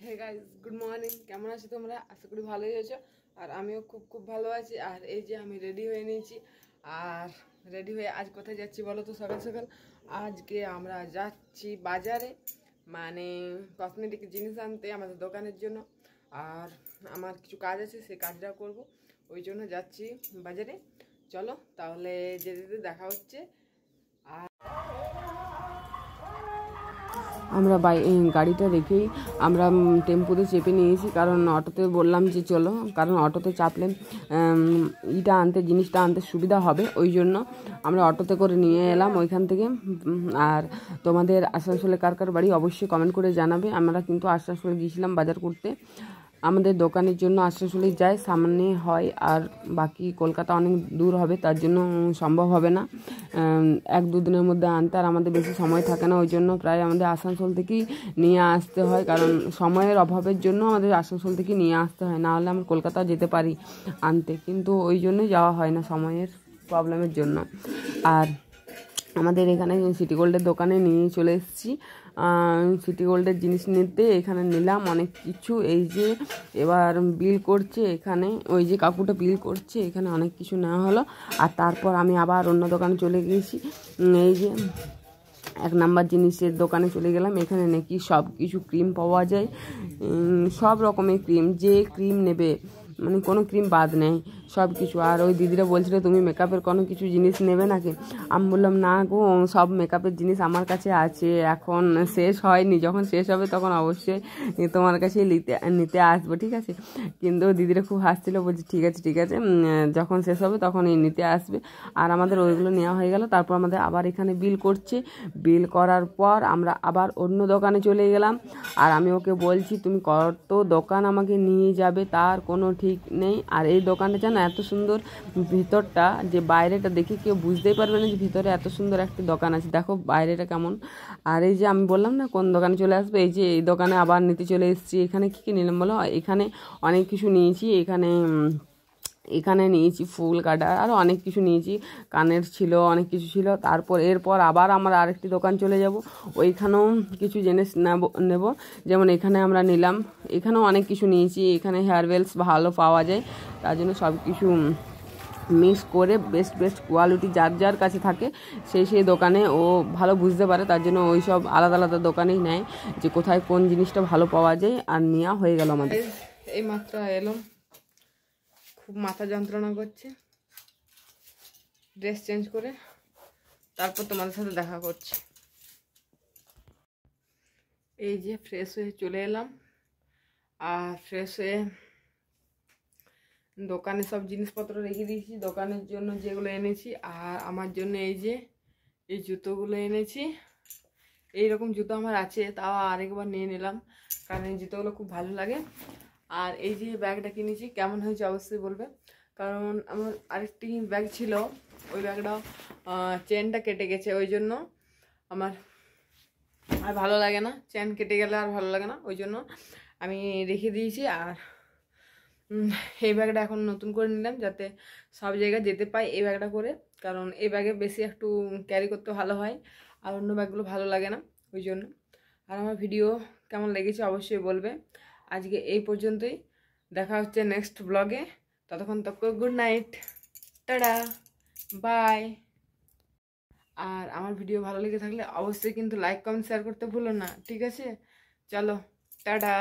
Hey guys, good morning. কেমন আছো তোমরা? আশা করি ভালোই আছো। আর আমিও খুব খুব ভালো আছি। আর এই যে আমি রেডি হয়ে নিয়েছি। আর রেডি হয়ে আজ কোথায় যাচ্ছি বলো তো? সকাল সকাল আজকে আমরা যাচ্ছি বাজারে, মানে কসমেটিক জিনিস আনতে আমাদের দোকানের জন্য। আর আমার কিছু কাজ আছে, সেই কাজটা করব, ওই জন্য যাচ্ছি বাজারে। চলো তাহলে যেতে যেতে দেখা হচ্ছে। আমরা গাড়িটা রেখেই আমরা টেম্পুতে চেপে নিয়েছি, কারণ অটোতে বললাম যে চলো, কারণ অটোতে চাপলে জিনিসটা আনতে সুবিধা হবে, ওই জন্য আমরা অটোতে করে নিয়ে এলাম ওইখান থেকে। আর তোমাদের আসানসোলে কার কার বাড়ি অবশ্যই কমেন্ট করে জানাবে। আমরা কিন্তু আসানসোলে গিয়েছিলাম বাজার করতে, আমাদের দোকানের জন্য আসানসোলে যায়, সামনে হয়, আর বাকি কলকাতা অনেক দূর হবে, তার জন্য সম্ভব হবে না এক দুদিনের মধ্যে আনতে। আর আমাদের বেশি সময় থাকে না, ওই জন্য প্রায় আমাদের আসানসোল থেকেই নিয়ে আসতে হয়, কারণ সময়ের অভাবের জন্য আমাদের আসানসোল থেকে নিয়ে আসতে হয়, না হলে আমরা কলকাতা যেতে পারি আনতে, কিন্তু ওই জন্যই যাওয়া হয় না সময়ের প্রবলেমের জন্য। আর আমাদের এখানে সিটি গোল্ডের দোকানে নিয়ে চলে এসেছি সিটি গোল্ডের জিনিস নিতে। এখানে নিলাম অনেক কিছু। এই যে এবার বিল করছে এখানে, ওই যে কাকুটা বিল করছে, এখানে অনেক কিছু নেওয়া হলো। আর তারপর আমি আবার অন্য দোকানে চলে গিয়েছি, এই যে 1 নাম্বার জিনিসের দোকানে চলে গেলাম। এখানে নাকি সব কিছু ক্রিম পাওয়া যায়, সব রকমের ক্রিম, যে ক্রিম নেবে মানে কোনো ক্রিম বাদ নেই, সব কিছু। আর ওই দিদিরা বলছিল তুমি মেকআপের কোনো কিছু জিনিস নেবে নাকি? আমি বললাম না গো, সব মেকআপের জিনিস আমার কাছে আছে, এখন শেষ হয়নি, যখন শেষ হবে তখন অবশ্যই তোমার কাছে নিতে আসবো, ঠিক আছে? কিন্তু দিদিরা খুব হাসছিল, বলছি ঠিক আছে ঠিক আছে, যখন শেষ হবে তখন নিতে আসবে। আর আমাদের ওইগুলো নেওয়া হয়ে গেল। তারপর আমাদের আবার এখানে বিল করছে, বিল করার পর আমরা আবার অন্য দোকানে চলে গেলাম। আর আমি ওকে বলছি তুমি কত দোকান আমাকে নিয়ে যাবে তার কোনো ঠিক নেই। আর এই দোকানটা যেন এত সুন্দর ভিতরটা, যে বাইরেটা দেখে কেউ বুঝতেই পারবে না যে ভিতরে এত সুন্দর একটি দোকান আছে। দেখো বাইরেটা কেমন। আর এই যে আমি বললাম না কোন দোকানে চলে আসবে, এই যে এই দোকানে আবার নিতে চলে এসেছি। এখানে কী কী নিলাম বলো? এখানে অনেক কিছু নিয়েছি। এখানে নিয়েছি ফুল কাটার, আরও অনেক কিছু নিয়েছি, কানের ছিল, অনেক কিছু ছিল। এরপর আবার আমরা আরেকটি দোকান চলে যাব, ওইখানেও কিছু জিনিস নেব। যেমন এখানে আমরা নিলাম, এখানেও অনেক কিছু নিয়েছি। এখানে হেয়ার বেলস ভালো পাওয়া যায়, তার জন্য সব কিছু মিক্স করে বেস্ট কোয়ালিটি যার যার কাছে থাকে সেই দোকানে ও ভালো বুঝতে পারে, তার জন্য ওই সব আলাদা আলাদা দোকানেই নেয় যে কোথায় কোন জিনিসটা ভালো পাওয়া যায়। আর নেওয়া হয়ে গেল আমাদের। এই মাত্র এলাম, খুব মাথা যন্ত্রণা করছে, ড্রেস চেঞ্জ করে তারপর তোমাদের সাথে দেখা করছি। এই যে ফ্রেশ হয়ে চলে এলাম। আর ফ্রেশ হয়ে দোকানে সব জিনিসপত্র রেখে দিয়েছি, দোকানের জন্য যেগুলো এনেছি। আর আমার জন্য এই যে এই জুতোগুলো এনেছি, এইরকম জুতো আমার আছে, তাও আরেকবার নিয়ে নিলাম, কারণ এই জুতোগুলো খুব ভালো লাগে। আর এই যে ব্যাগটা কিনেছি, কেমন হয়েছে অবশ্যই বলবে, কারণ আমার আরেকটি ব্যাগ ছিল, ওই ব্যাগটা চেনটা কেটে গেছে, ওই জন্য আমার আর ভালো লাগে না, চেন কেটে গেলে আর ভালো লাগে না, ওই জন্য আমি রেখে দিয়েছি। আর এই ব্যাগটা এখন নতুন করে নিলাম, যাতে সব জায়গায় যেতে পাই এই ব্যাগটা করে, কারণ এই ব্যাগে বেশি একটু ক্যারি করতে ভালো হয়, আর অন্য ব্যাগগুলো ভালো লাগে না, ওই জন্য। আর আমার ভিডিও কেমন লেগেছে অবশ্যই বলবে। আজকে এই পর্যন্তই, দেখা হচ্ছে নেক্সট ব্লগে। ততক্ষণ গুড নাইট, টাটা, বাই। আর আমার ভিডিও ভালো লেগে থাকলে অবশ্যই কিন্তু লাইক কমেন্ট শেয়ার করতে ভুলো না, ঠিক আছে? চলো, টাটা।